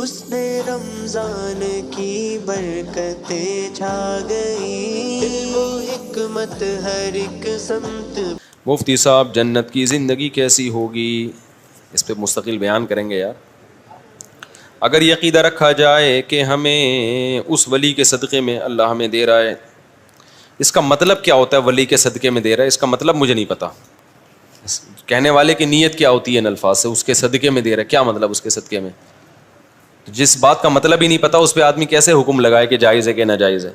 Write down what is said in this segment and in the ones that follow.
حسن رمضان کی برکتیں چھا گئی، علم و حکمت ہر ایک سمت۔ مفتی صاحب جنت کی زندگی کیسی ہوگی؟ اس پہ مستقل بیان کریں گے یار۔ اگر یہ عقیدہ رکھا جائے کہ ہمیں اس ولی کے صدقے میں اللہ ہمیں دے رہا ہے، اس کا مطلب کیا ہوتا ہے ولی کے صدقے میں دے رہا ہے؟ اس کا مطلب مجھے نہیں پتا، کہنے والے کی نیت کیا ہوتی ہے ان الفاظ سے، اس کے صدقے میں دے رہا ہے، کیا مطلب اس کے صدقے میں؟ جس بات کا مطلب ہی نہیں پتا اس پہ آدمی کیسے حکم لگائے کہ جائز ہے کہ ناجائز ہے؟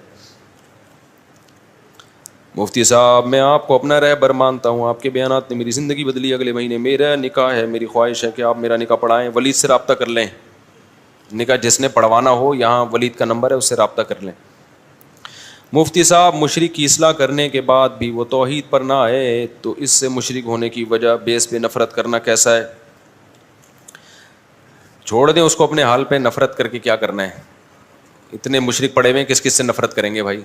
مفتی صاحب میں آپ کو اپنا رہبر مانتا ہوں، آپ کے بیانات نے میری زندگی بدلی، اگلے مہینے میرا نکاح ہے، میری خواہش ہے کہ آپ میرا نکاح پڑھائیں، ولید سے رابطہ کر لیں، نکاح جس نے پڑھوانا ہو یہاں ولید کا نمبر ہے، اس سے رابطہ کر لیں۔ مفتی صاحب مشرک کی اصلاح کرنے کے بعد بھی وہ توحید پر نہ آئے تو اس سے مشرک ہونے کی وجہ بیس پہ نفرت کرنا کیسا ہے؟ چھوڑ دیں اس کو اپنے حال پہ، نفرت کر کے کیا کرنا ہے؟ اتنے مشرک پڑے ہوئے کس کس سے نفرت کریں گے بھائی؟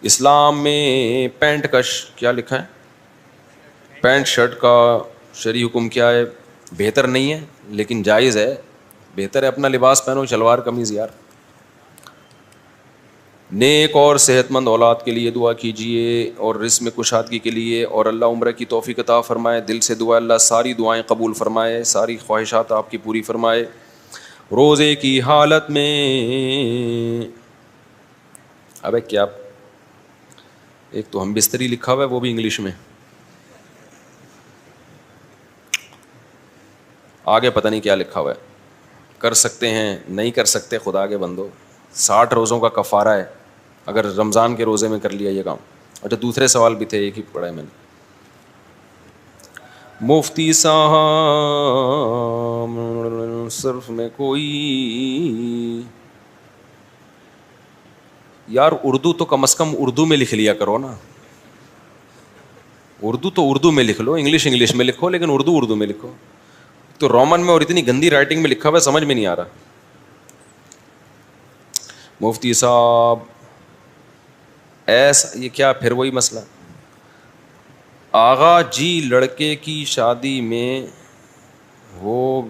اسلام میں پینٹ کا کیا لکھا ہے؟ پینٹ شرٹ کا شرعی حکم کیا ہے؟ بہتر نہیں ہے لیکن جائز ہے، بہتر ہے اپنا لباس پہنو، شلوار قمیض یار۔ نیک اور صحت مند اولاد کے لیے دعا کیجیے اور رزق میں کشادگی کے لیے، اور اللہ عمرہ کی توفیق عطا فرمائے۔ دل سے دعا، اللہ ساری دعائیں قبول فرمائے، ساری خواہشات آپ کی پوری فرمائے۔ روزے کی حالت میں ابے کیا، ایک تو ہم بستری لکھا ہوا ہے وہ بھی انگلش میں، آگے پتہ نہیں کیا لکھا ہوا ہے۔ کر سکتے ہیں نہیں کر سکتے، خدا کے بندو 60 روزوں کا کفارہ ہے اگر رمضان کے روزے میں کر لیا یہ کام۔ اچھا دوسرے سوال بھی تھے، ایک ہی پڑھا ہے میں نے۔ مفتی صاحب صرف میں کوئی یار اردو تو کم از کم اردو میں لکھ لیا کرو نا، اردو تو اردو میں لکھ لو، انگلش میں لکھو لیکن اردو میں لکھو۔ تو رومن میں اور اتنی گندی رائٹنگ میں لکھا ہوا ہے سمجھ میں نہیں آ رہا۔ مفتی صاحب ایسا یہ کیا پھر وہی مسئلہ، آغا جی لڑکے کی شادی میں وہ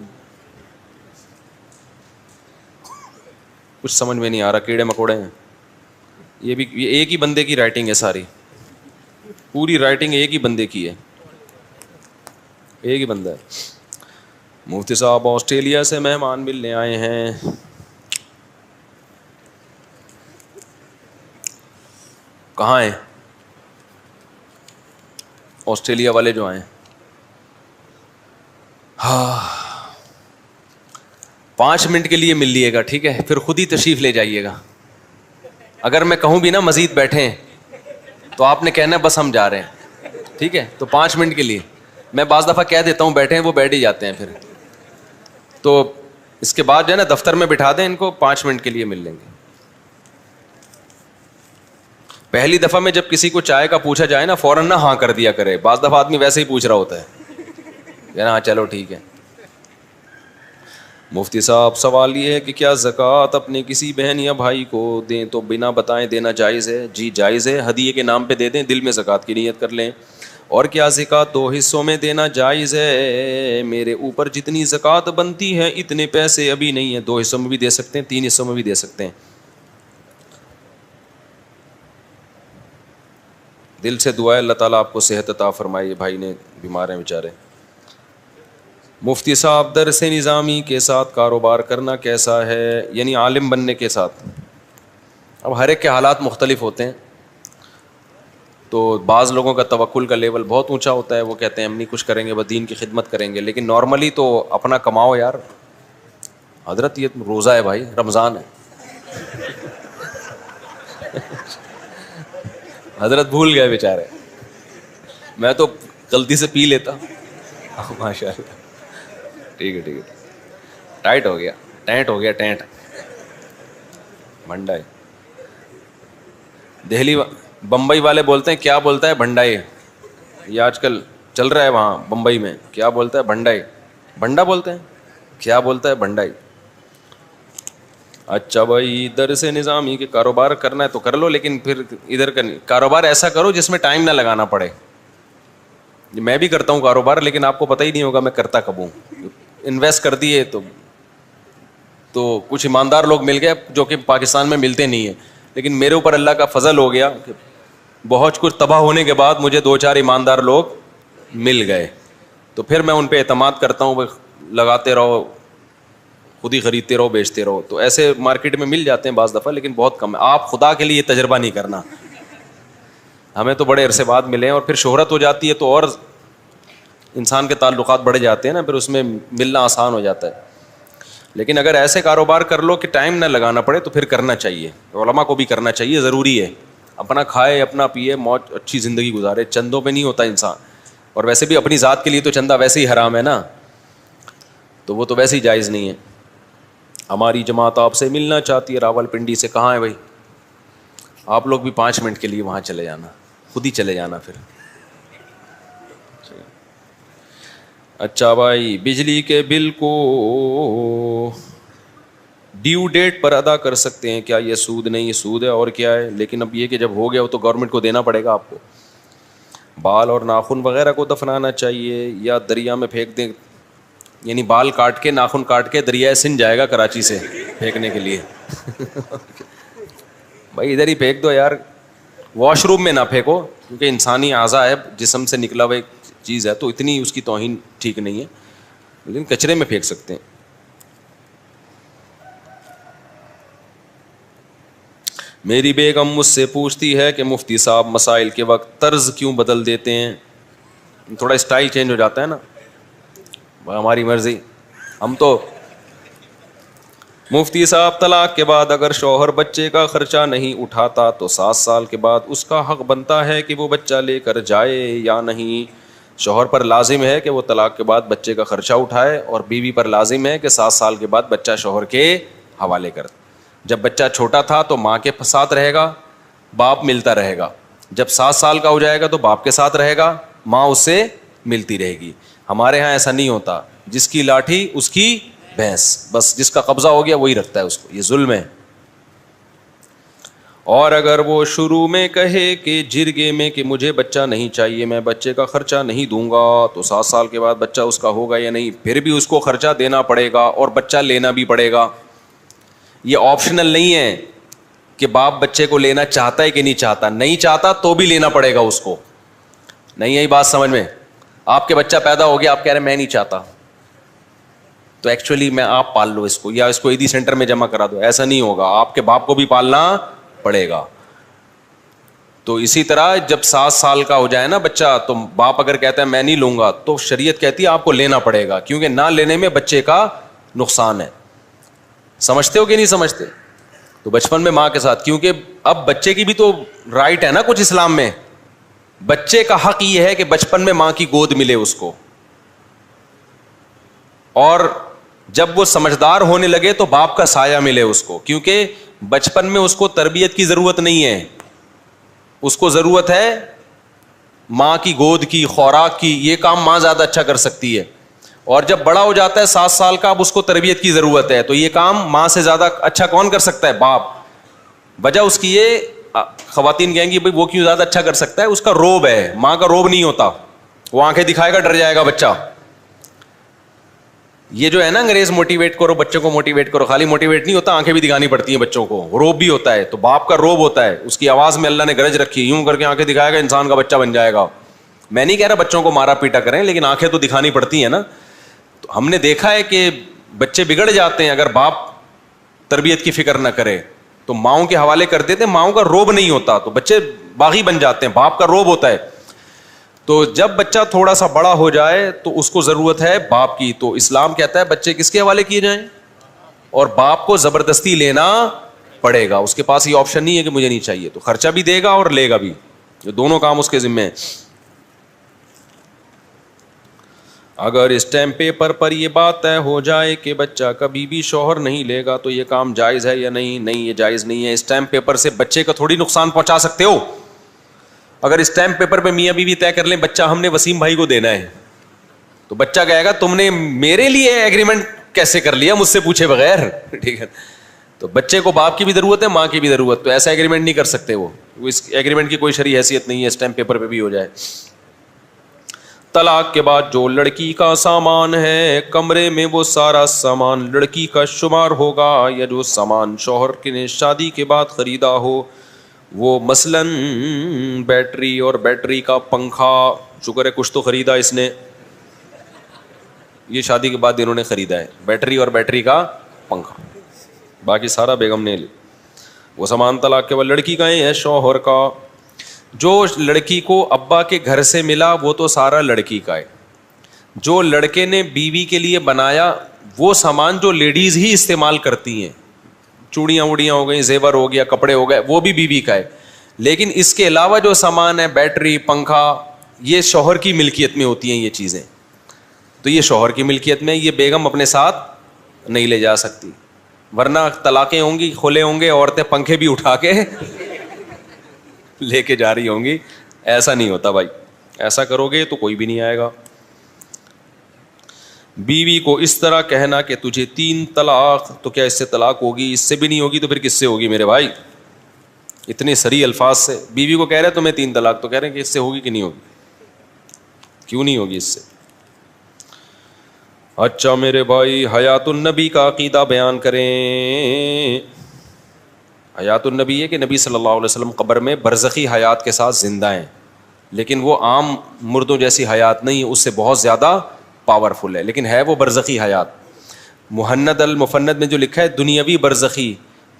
کچھ سمجھ میں نہیں آ رہا، کیڑے مکوڑے ہیں یہ بھی، یہ ایک ہی بندے کی رائٹنگ ہے، ساری پوری رائٹنگ ایک ہی بندے کی ہے، ایک ہی بندہ ہے۔ مفتی صاحب آسٹریلیا سے مہمان ملنے آئے ہیں، کہاں ہیں آسٹریلیا والے جو آئے ہیں؟ ہاں 5 منٹ کے لیے مل لیے گا ٹھیک ہے، پھر خود ہی تشریف لے جائیے گا۔ اگر میں کہوں بھی نا مزید بیٹھیں تو آپ نے کہنا ہے بس ہم جا رہے ہیں، ٹھیک ہے؟ تو 5 منٹ کے لیے میں بعض دفعہ کہہ دیتا ہوں بیٹھیں، وہ بیٹھ ہی جاتے ہیں پھر۔ تو اس کے بعد جو ہے نا دفتر میں بٹھا دیں ان کو، 5 منٹ کے لیے مل لیں گے۔ پہلی دفعہ میں جب کسی کو چائے کا پوچھا جائے نا فوراً نہ ہاں کر دیا کرے، بعض دفعہ آدمی ویسے ہی پوچھ رہا ہوتا ہے کہ ہاں چلو ٹھیک ہے۔ مفتی صاحب سوال یہ ہے کہ کیا زکوٰۃ اپنے کسی بہن یا بھائی کو دیں تو بنا بتائیں دینا جائز ہے؟ جی جائز ہے، ہدیے کے نام پہ دے دیں، دل میں زکوٰۃ کی نیت کر لیں۔ اور کیا زکوٰۃ 2 حصوں میں دینا جائز ہے؟ میرے اوپر جتنی زکوٰۃ بنتی ہے اتنے پیسے ابھی نہیں ہیں، 2 حصوں میں بھی دے سکتے ہیں، 3 حصوں میں بھی دے سکتے ہیں۔ دل سے دعا ہے اللہ تعالیٰ آپ کو صحت عطا فرمائے، یہ بھائی نے بیمار ہیں بیچارے۔ مفتی صاحب درس نظامی کے ساتھ کاروبار کرنا کیسا ہے، یعنی عالم بننے کے ساتھ؟ اب ہر ایک کے حالات مختلف ہوتے ہیں، تو بعض لوگوں کا توکل کا لیول بہت اونچا ہوتا ہے، وہ کہتے ہیں ہم نہیں کچھ کریں گے بس دین کی خدمت کریں گے، لیکن نارملی تو اپنا کماؤ یار۔ حضرت یہ روزہ ہے بھائی، رمضان ہے۔ حضرت بھول گئے بیچارے، میں تو غلطی سے پی لیتا۔ ماشاء اللہ ٹھیک ہے ٹھیک ہے، ٹائٹ ہو گیا، ٹینٹ ہو گیا، ٹینٹ بھنڈائی۔ دہلی بمبئی والے بولتے ہیں کیا بولتا ہے بھنڈائی، یہ آج کل چل رہا ہے وہاں بمبئی میں، کیا بولتا ہے بھنڈائی، بھنڈا بولتے ہیں، کیا بولتا ہے بھنڈائی۔ اچھا بھائی درس نظامی کے کاروبار کرنا ہے تو کر لو، لیکن پھر ادھر کا کاروبار ایسا کرو جس میں ٹائم نہ لگانا پڑے۔ میں بھی کرتا ہوں کاروبار لیکن آپ کو پتہ ہی نہیں ہوگا میں کرتا کب ہوں، انویسٹ کر دیے تو تو کچھ ایماندار لوگ مل گئے جو کہ پاکستان میں ملتے نہیں ہیں. لیکن میرے اوپر اللہ کا فضل ہو گیا کہ بہت کچھ تباہ ہونے کے بعد مجھے 2-4 ایماندار لوگ مل گئے, تو پھر میں ان پہ اعتماد کرتا ہوں, لگاتے رہو, خود ہی خریدتے رہو, بیچتے رہو. تو ایسے مارکیٹ میں مل جاتے ہیں بعض دفعہ, لیکن بہت کم ہے. آپ خدا کے لیے یہ تجربہ نہیں کرنا. ہمیں تو بڑے عرصے بعد ملے ہیں, اور پھر شہرت ہو جاتی ہے تو اور انسان کے تعلقات بڑھ جاتے ہیں نا, پھر اس میں ملنا آسان ہو جاتا ہے. لیکن اگر ایسے کاروبار کر لو کہ ٹائم نہ لگانا پڑے تو پھر کرنا چاہیے. علماء کو بھی کرنا چاہیے, ضروری ہے. اپنا کھائے, اپنا پیے, موج اچھی زندگی گزارے. چندوں پہ نہیں ہوتا انسان, اور ویسے بھی اپنی ذات کے لیے تو چندہ ویسے ہی حرام ہے نا, تو وہ تو ویسے ہی جائز نہیں ہے. ہماری جماعت آپ سے ملنا چاہتی ہے راول پنڈی سے. کہاں ہے بھائی؟ آپ لوگ بھی 5 منٹ کے لیے وہاں چلے جانا, خود ہی چلے جانا پھر. اچھا بھائی, بجلی کے بل کو ڈیو ڈیٹ پر ادا کر سکتے ہیں کیا؟ یہ سود نہیں, یہ سود ہے اور کیا ہے. لیکن اب یہ کہ جب ہو گیا وہ تو گورنمنٹ کو دینا پڑے گا آپ کو. بال اور ناخن وغیرہ کو دفنانا چاہیے یا دریا میں پھینک دیں؟ یعنی بال کاٹ کے, ناخن کاٹ کے دریائے سندھ جائے گا کراچی سے پھینکنے کے لیے. بھائی ادھر ہی پھینک دو یار, واش روم میں نہ پھینکو, کیونکہ انسانی اعضاء ہے, جسم سے نکلا ہوا ایک چیز ہے, تو اتنی اس کی توہین ٹھیک نہیں ہے. لیکن کچرے میں پھینک سکتے ہیں. میری بیگم مجھ سے پوچھتی ہے کہ مفتی صاحب مسائل کے وقت طرز کیوں بدل دیتے ہیں؟ تھوڑا اسٹائل چینج ہو جاتا ہے نا, ہماری مرضی. ہم تو مفتی صاحب طلاق کے بعد اگر شوہر بچے کا خرچہ نہیں اٹھاتا تو 7 سال کے بعد اس کا حق بنتا ہے کہ وہ بچہ لے کر جائے یا نہیں؟ شوہر پر لازم ہے کہ وہ طلاق کے بعد بچے کا خرچہ اٹھائے, اور بیوی پر لازم ہے کہ 7 سال کے بعد بچہ شوہر کے حوالے کر. جب بچہ چھوٹا تھا تو ماں کے ساتھ رہے گا, باپ ملتا رہے گا. جب 7 سال کا ہو جائے گا تو باپ کے ساتھ رہے گا, ماں اس سے ملتی رہے گی. ہمارے ہاں ایسا نہیں ہوتا, جس کی لاٹھی اس کی بھینس, بس جس کا قبضہ ہو گیا وہی رکھتا ہے اس کو. یہ ظلم ہے. اور اگر وہ شروع میں کہے کہ جرگے میں کہ مجھے بچہ نہیں چاہیے, میں بچے کا خرچہ نہیں دوں گا, تو 7 سال کے بعد بچہ اس کا ہوگا یا نہیں؟ پھر بھی اس کو خرچہ دینا پڑے گا اور بچہ لینا بھی پڑے گا. یہ آپشنل نہیں ہے کہ باپ بچے کو لینا چاہتا ہے کہ نہیں چاہتا. نہیں چاہتا تو بھی لینا پڑے گا اس کو. نہیں یہی بات سمجھ میں؟ آپ کے بچہ پیدا ہو گیا, آپ کہہ رہے ہیں میں نہیں چاہتا, تو ایکچولی میں آپ پال لو اس کو, یا اس کو عیدی سینٹر میں جمع کرا دو. ایسا نہیں ہوگا, آپ کے باپ کو بھی پالنا پڑے گا. تو اسی طرح جب 7 سال کا ہو جائے نا بچہ, تو باپ اگر کہتا ہے میں نہیں لوں گا, تو شریعت کہتی ہے آپ کو لینا پڑے گا, کیونکہ نہ لینے میں بچے کا نقصان ہے. سمجھتے ہو کہ نہیں سمجھتے؟ تو بچپن میں ماں کے ساتھ, کیونکہ اب بچے کی بھی تو رائٹ ہے نا کچھ اسلام میں. بچے کا حق یہ ہے کہ بچپن میں ماں کی گود ملے اس کو, اور جب وہ سمجھدار ہونے لگے تو باپ کا سایہ ملے اس کو, کیونکہ بچپن میں اس کو تربیت کی ضرورت نہیں ہے, اس کو ضرورت ہے ماں کی گود کی, خوراک کی. یہ کام ماں زیادہ اچھا کر سکتی ہے. اور جب بڑا ہو جاتا ہے 7 سال کا, اب اس کو تربیت کی ضرورت ہے, تو یہ کام ماں سے زیادہ اچھا کون کر سکتا ہے؟ باپ. وجہ اس کی یہ, خواتین کہیں گی بھائی وہ کیوں زیادہ اچھا کر سکتا ہے؟ اس کا روب ہے, ماں کا روب نہیں ہوتا. وہ آنکھیں دکھائے گا ڈر جائے گا بچہ. یہ جو ہے نا انگریز موٹیویٹ کرو بچوں کو, موٹیویٹ کرو, خالی موٹیویٹ نہیں ہوتا, آنکھیں بھی دکھانی پڑتی ہیں بچوں کو, روب بھی ہوتا ہے. تو باپ کا روب ہوتا ہے, اس کی آواز میں اللہ نے گرج رکھی, یوں کر کے آنکھیں دکھائے گا, انسان کا بچہ بن جائے گا. میں نہیں کہہ رہا بچوں کو مارا پیٹا کریں, لیکن آنکھیں تو دکھانی پڑتی ہیں نا. تو ہم نے دیکھا ہے کہ بچے بگڑ جاتے ہیں اگر باپ تربیت کی فکر نہ کرے, تو ماؤں کے حوالے کر دیتے ہیں. ماؤں کا روب نہیں ہوتا تو بچے باغی بن جاتے ہیں, باپ کا روب ہوتا ہے. تو جب بچہ تھوڑا سا بڑا ہو جائے تو اس کو ضرورت ہے باپ کی. تو اسلام کہتا ہے بچے کس کے حوالے کیے جائیں, اور باپ کو زبردستی لینا پڑے گا. اس کے پاس یہ آپشن نہیں ہے کہ مجھے نہیں چاہیے, تو خرچہ بھی دے گا اور لے گا بھی, یہ دونوں کام اس کے ذمہ ہیں. اگر اسٹیمپ پیپر پر یہ بات طے ہو جائے کہ بچہ کبھی بھی شوہر نہیں لے گا تو یہ کام جائز ہے یا نہیں؟ نہیں, یہ جائز نہیں ہے. اسٹیمپ پیپر سے بچے کا تھوڑی نقصان پہنچا سکتے ہو. اگر اسٹیمپ پیپر پہ میاں بیوی طے کر لیں بچہ ہم نے وسیم بھائی کو دینا ہے, تو بچہ کہے گا تم نے میرے لیے ایگریمنٹ کیسے کر لیا مجھ سے پوچھے بغیر؟ ٹھیک ہے, تو بچے کو باپ کی بھی ضرورت ہے, ماں کی بھی ضرورت, تو ایسا ایگریمنٹ نہیں کر سکتے. وہ اس ایگریمنٹ کی کوئی شرعی حیثیت نہیں ہے, اسٹیمپ پیپر پہ بھی ہو جائے. طلاق کے بعد جو لڑکی کا سامان ہے کمرے میں وہ سارا سامان لڑکی کا شمار ہوگا، یا جو سامان شوہر کے نے شادی کے بعد خریدا ہو، وہ مثلاً بیٹری اور بیٹری کا پنکھا، شکر ہے کچھ تو خریدا اس نے، یہ شادی کے بعد انہوں نے خریدا ہے بیٹری اور بیٹری کا پنکھا، باقی سارا بیگم نے لی، وہ سامان طلاق کے بعد لڑکی کا ہے شوہر کا۔ جو لڑکی کو ابا کے گھر سے ملا وہ تو سارا لڑکی کا ہے، جو لڑکے نے بیوی کے لیے بنایا وہ سامان جو لیڈیز ہی استعمال کرتی ہیں، چوڑیاں ووڑیاں ہو گئیں، زیور ہو گیا، کپڑے ہو گئے، وہ بھی بیوی کا ہے، لیکن اس کے علاوہ جو سامان ہے بیٹری پنکھا یہ شوہر کی ملکیت میں ہوتی ہیں یہ چیزیں، تو یہ شوہر کی ملکیت میں، یہ بیگم اپنے ساتھ نہیں لے جا سکتی، ورنہ طلاقیں ہوں گی، کھلے ہوں گے، عورتیں پنکھے بھی اٹھا کے لے کے جا رہی ہوں گی، ایسا نہیں ہوتا بھائی، ایسا کرو گے تو کوئی بھی نہیں آئے گا۔ بیوی کو اس طرح کہنا کہ تجھے 3 طلاق، تو کیا اس سے طلاق ہوگی؟ اس سے بھی نہیں ہوگی تو پھر کس سے ہوگی میرے بھائی؟ اتنے صریح الفاظ سے بیوی کو کہہ رہے تمہیں 3 طلاق، تو کہہ رہے ہیں کہ اس سے ہوگی کہ نہیں ہوگی؟ کیوں نہیں ہوگی اس سے؟ اچھا میرے بھائی، حیات النبی کا عقیدہ بیان کریں۔ حیات النبی ہے کہ نبی صلی اللہ علیہ وسلم قبر میں برزخی حیات کے ساتھ زندہ ہیں، لیکن وہ عام مردوں جیسی حیات نہیں ہے، اس سے بہت زیادہ پاورفل ہے، لیکن ہے وہ برزخی حیات۔ مہند المفند میں جو لکھا ہے دنیاوی برزخی،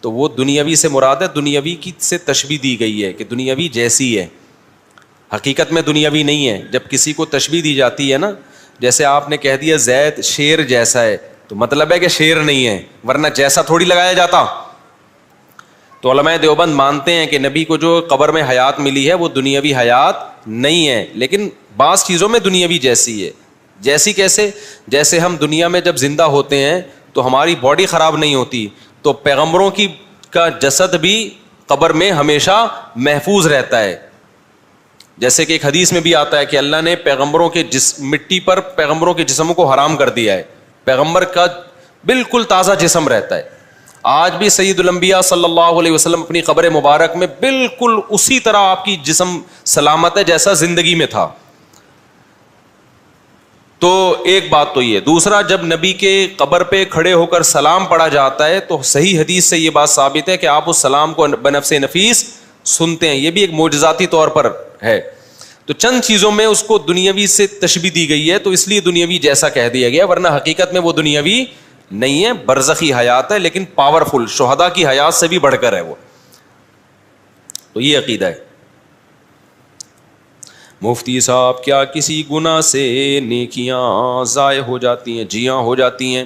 تو وہ دنیاوی سے مراد ہے، دنیاوی کی سے تشبیہ دی گئی ہے کہ دنیاوی جیسی ہے، حقیقت میں دنیاوی نہیں ہے۔ جب کسی کو تشبیہ دی جاتی ہے نا، جیسے آپ نے کہہ دیا زید شیر جیسا ہے، تو مطلب ہے کہ شیر نہیں ہے، ورنہ جیسا تھوڑی لگایا جاتا۔ تو علماء دیوبند مانتے ہیں کہ نبی کو جو قبر میں حیات ملی ہے وہ دنیاوی حیات نہیں ہے، لیکن بعض چیزوں میں دنیاوی جیسی ہے۔ جیسی کیسے؟ جیسے ہم دنیا میں جب زندہ ہوتے ہیں تو ہماری باڈی خراب نہیں ہوتی، تو پیغمبروں کا جسد بھی قبر میں ہمیشہ محفوظ رہتا ہے۔ جیسے کہ ایک حدیث میں بھی آتا ہے کہ اللہ نے پیغمبروں کے مٹی پر پیغمبروں کے جسموں کو حرام کر دیا ہے، پیغمبر کا بالکل تازہ جسم رہتا ہے۔ آج بھی سید الانبیاء صلی اللہ علیہ وسلم اپنی قبر مبارک میں بالکل اسی طرح آپ کی جسم سلامت ہے جیسا زندگی میں تھا۔ تو ایک بات تو یہ، دوسرا جب نبی کے قبر پہ کھڑے ہو کر سلام پڑھا جاتا ہے تو صحیح حدیث سے یہ بات ثابت ہے کہ آپ اس سلام کو بنفس نفیس سنتے ہیں، یہ بھی ایک معجزاتی طور پر ہے۔ تو چند چیزوں میں اس کو دنیاوی سے تشبیہ دی گئی ہے، تو اس لیے دنیاوی جیسا کہہ دیا گیا، ورنہ حقیقت میں وہ دنیاوی نہیں ہے، برزخی حیات ہے، لیکن پاورفل، شہداء کی حیات سے بھی بڑھ کر ہے وہ۔ تو یہ عقیدہ ہے۔ مفتی صاحب کیا کسی گناہ سے نیکیاں ضائع ہو جاتی ہیں؟ جی ہاں ہو جاتی ہیں۔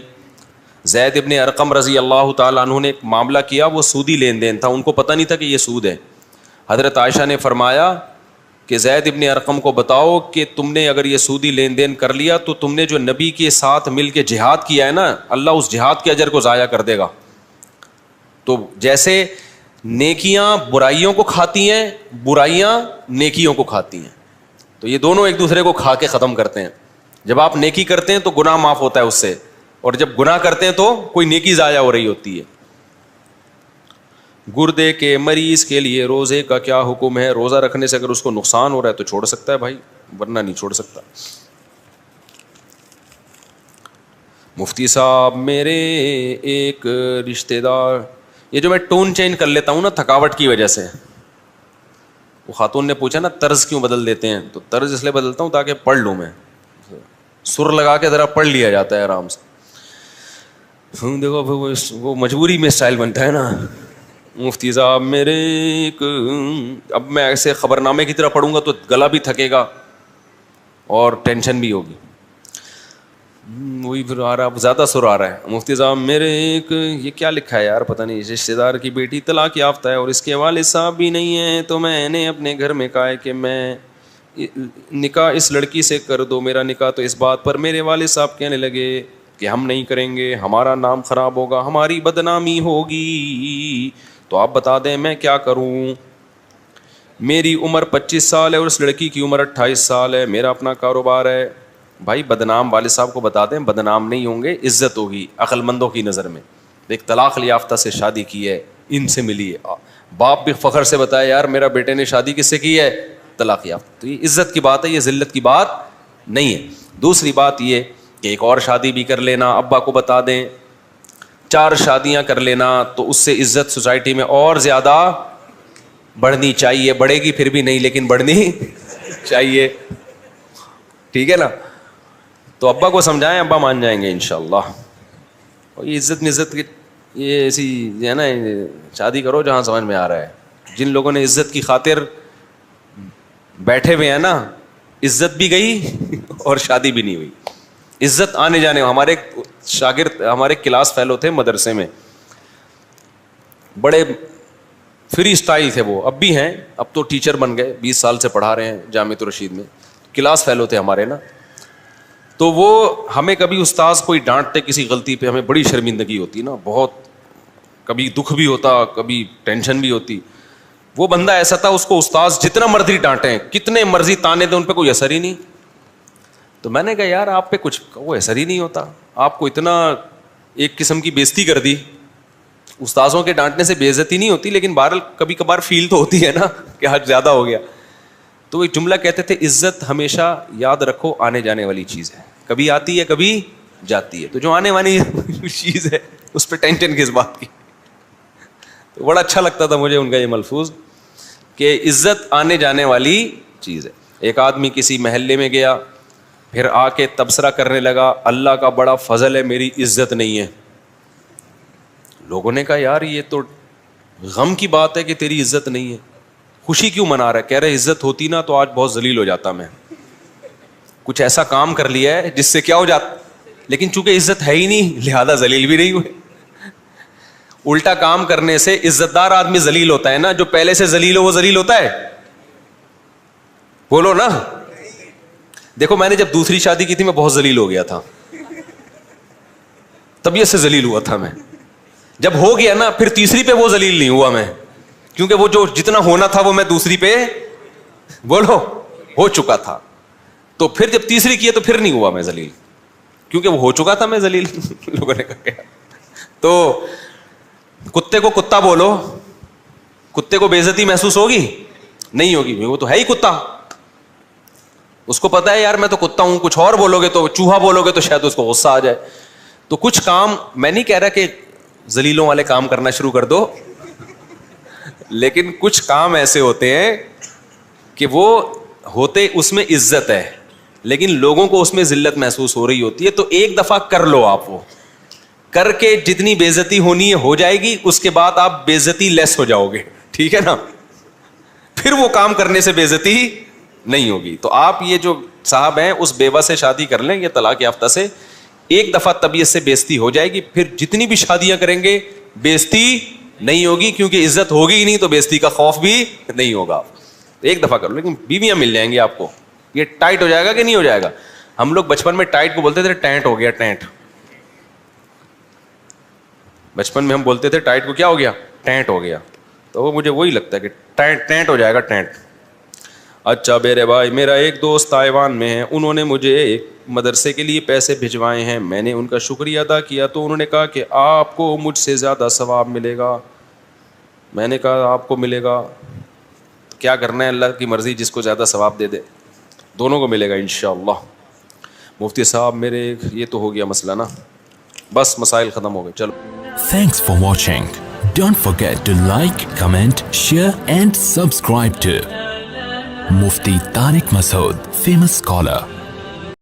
زید ابن ارقم رضی اللہ تعالیٰ عنہ نے ایک معاملہ کیا، وہ سودی لین دین تھا، ان کو پتہ نہیں تھا کہ یہ سود ہے۔ حضرت عائشہ نے فرمایا کہ زید ابن ارقم کو بتاؤ کہ تم نے اگر یہ سودی لین دین کر لیا تو تم نے جو نبی کے ساتھ مل کے جہاد کیا ہے نا، اللہ اس جہاد کے اجر کو ضائع کر دے گا۔ تو جیسے نیکیاں برائیوں کو کھاتی ہیں، برائیاں نیکیوں کو کھاتی ہیں، تو یہ دونوں ایک دوسرے کو کھا کے ختم کرتے ہیں۔ جب آپ نیکی کرتے ہیں تو گناہ معاف ہوتا ہے اس سے، اور جب گناہ کرتے ہیں تو کوئی نیکی ضائع ہو رہی ہوتی ہے۔ گردے کے مریض کے لیے روزے کا کیا حکم ہے؟ روزہ رکھنے سے اگر اس کو نقصان ہو رہا ہے تو چھوڑ سکتا ہے بھائی، ورنہ نہیں چھوڑ سکتا۔ مفتی صاحب میرے ایک رشتہ دار، یہ جو میں ٹون چینج کر لیتا ہوں نا تھکاوٹ کی وجہ سے، وہ خاتون نے پوچھا نا طرز کیوں بدل دیتے ہیں، تو طرز اس لیے بدلتا ہوں تاکہ پڑھ لوں، میں سر لگا کے ذرا پڑھ لیا جاتا ہے آرام سے۔ دیکھو وہ مجبوری میں اسٹائل بنتا ہے نا۔ مفتی صاحب میرے ایک، اب میں ایسے خبر نامے کی طرح پڑھوں گا تو گلا بھی تھکے گا اور ٹینشن بھی ہوگی، وہی پھر آ رہا، زیادہ سر آ رہا ہے۔ مفتی صاحب میرے ایک، یہ کیا لکھا ہے یار پتہ نہیں، رشتہ دار کی بیٹی طلاق یافتہ ہے اور اس کے والد صاحب بھی نہیں ہیں، تو میں نے اپنے گھر میں کہا ہے کہ میں نکاح اس لڑکی سے کر دو میرا نکاح، تو اس بات پر میرے والد صاحب کہنے لگے کہ ہم نہیں کریں گے، ہمارا نام خراب ہوگا، ہماری بدنامی ہوگی، تو آپ بتا دیں میں کیا کروں؟ میری عمر 25 سال ہے اور اس لڑکی کی عمر 28 سال ہے، میرا اپنا کاروبار ہے۔ بھائی بدنام والد صاحب کو بتا دیں، بدنام نہیں ہوں گے، عزت ہوگی عقل مندوں کی نظر میں۔ ایک طلاق یافتہ سے شادی کی ہے، ان سے ملی ہے، باپ بھی فخر سے بتایا یار میرا بیٹے نے شادی کس سے کی ہے؟ طلاق یافتہ، تو یہ عزت کی بات ہے، یہ ذلت کی بات نہیں ہے. دوسری بات یہ کہ ایک اور شادی بھی کر لینا, ابا کو بتا دیں, 4 شادیاں کر لینا, تو اس سے عزت سوسائٹی میں اور زیادہ بڑھنی چاہیے. بڑھے گی پھر بھی نہیں, لیکن بڑھنی چاہیے, ٹھیک ہے نا. تو ابا کو سمجھائیں, ابا مان جائیں گے انشاءاللہ. اور یہ عزت کی یہ ایسی ہے نا, شادی کرو جہاں سمجھ میں آ رہا ہے. جن لوگوں نے عزت کی خاطر بیٹھے ہوئے ہیں نا, عزت بھی گئی اور شادی بھی نہیں ہوئی. عزت آنے جانے, ہمارے شاگرد, ہمارے کلاس فیلو تھے مدرسے میں, بڑے فری اسٹائل تھے وہ, اب بھی ہیں, اب تو ٹیچر بن گئے, 20 سال سے پڑھا رہے ہیں جامعۃ الرشید میں. کلاس فیلو تھے ہمارے نا. تو وہ ہمیں کبھی استاذ کوئی ڈانٹتے کسی غلطی پہ, ہمیں بڑی شرمندگی ہوتی نا, بہت, کبھی دکھ بھی ہوتا, کبھی ٹینشن بھی ہوتی. وہ بندہ ایسا تھا, اس کو استاذ جتنا مرضی ڈانٹیں, کتنے مرضی تانے دیں, ان پہ کوئی اثر ہی نہیں. تو میں نے کہا یار آپ پہ کچھ وہ اثر ہی نہیں ہوتا, آپ کو اتنا ایک قسم کی بےزتی کر دی. استاذوں کے ڈانٹنے سے بے عزتی نہیں ہوتی, لیکن بہرحال کبھی کبھار فیل تو ہوتی ہے نا کہ حد زیادہ ہو گیا. تو وہ ایک جملہ کہتے تھے, عزت ہمیشہ یاد رکھو آنے جانے والی چیز ہے, کبھی آتی ہے کبھی جاتی ہے. تو جو آنے والی چیز ہے اس پہ ٹینشن کس بات کی. تو بڑا اچھا لگتا تھا مجھے ان کا یہ ملفوظ کہ عزت آنے جانے والی چیز ہے. ایک آدمی کسی محلے میں گیا, پھر آ کے تبصرہ کرنے لگا, اللہ کا بڑا فضل ہے میری عزت نہیں ہے. لوگوں نے کہا یار یہ تو غم کی بات ہے کہ تیری عزت نہیں ہے, خوشی کیوں منا رہا ہے؟ کہہ رہے عزت ہوتی نا تو آج بہت ذلیل ہو جاتا, میں کچھ ایسا کام کر لیا ہے جس سے کیا ہو جاتا, لیکن چونکہ عزت ہے ہی نہیں لہذا ذلیل بھی نہیں ہوئے. الٹا کام کرنے سے عزت دار آدمی ذلیل ہوتا ہے نا, جو پہلے سے ذلیل ہو وہ ذلیل ہوتا ہے. بولو نا. دیکھو میں نے جب دوسری شادی کی تھی میں بہت ذلیل ہو گیا تھا, طبیعت سے ذلیل ہوا تھا میں. جب ہو گیا نا پھر تیسری پہ وہ ذلیل نہیں ہوا میں, کیونکہ وہ جو جتنا ہونا تھا وہ میں دوسری پہ بولو ہو چکا تھا. تو پھر جب تیسری کی تو پھر نہیں ہوا میں ذلیل, کیونکہ وہ ہو چکا تھا میں ذلیل. لوگوں نے کہا تو کتے کو کتا بولو, کتے کو بے عزتی محسوس ہوگی؟ نہیں ہوگی, وہ تو ہے ہی کتا. اس کو پتا ہے یار میں تو کتا ہوں, کچھ اور بولو گے تو چوہا بولو گے تو شاید اس کو غصہ آ جائے. تو کچھ کام, میں نہیں کہہ رہا کہ ذلیلوں والے کام کرنا شروع کر دو, لیکن کچھ کام ایسے ہوتے ہیں کہ وہ ہوتے اس میں عزت ہے, لیکن لوگوں کو اس میں ذلت محسوس ہو رہی ہوتی ہے. تو ایک دفعہ کر لو, آپ وہ کر کے جتنی بے عزتی ہونی ہے ہو جائے گی, اس کے بعد آپ بے عزتی لیس ہو جاؤ گے, ٹھیک ہے نا. پھر وہ کام کرنے سے بے عزتی نہیں ہوگی. تو آپ یہ جو صاحب ہیں اس بیوہ سے شادی کر لیں, یہ طلاق یافتہ سے, ایک دفعہ طبیعت سے بے عزتی ہو جائے گی, پھر جتنی بھی شادیاں کریں گے بے عزتی نہیں ہوگی, کیونکہ عزت ہوگی ہی نہیں تو بے عزتی کا خوف بھی نہیں ہوگا. ایک دفعہ کرو, لیکن بیویاں مل جائیں گی آپ کو. یہ ٹائٹ ہو جائے گا کہ نہیں ہو جائے گا؟ ہم لوگ بچپن میں ٹائٹ کو بولتے تھے ٹینٹ ہو گیا, ٹینٹ. بچپن میں ہم بولتے تھے ٹائٹ کو کیا ہو گیا, ٹینٹ ہو گیا. تو وہ مجھے وہی لگتا ہے کہ ٹینٹ ہو جائے گا, ٹینٹ. اچھا میرے بھائی, میرا ایک دوست تائیوان میں ہے, انہوں نے مجھے ایک مدرسے کے لیے پیسے بھجوائے ہیں, میں نے ان کا شکریہ ادا کیا تو انہوں نے کہا کہ آپ کو مجھ سے زیادہ ثواب ملے گا. میں نے کہا آپ کو ملے گا, کیا کرنا ہے, اللہ کی مرضی, جس کو زیادہ ثواب دے دے, دونوں کو ملے گا انشاءاللہ. مفتی صاحب میرے یہ تو ہو گیا مسئلہ نا, بس مسائل ختم ہو گئے. چلو. Thanks for watching. Don't forget to like, comment, share and subscribe to Mufti Tariq Masood, famous scholar.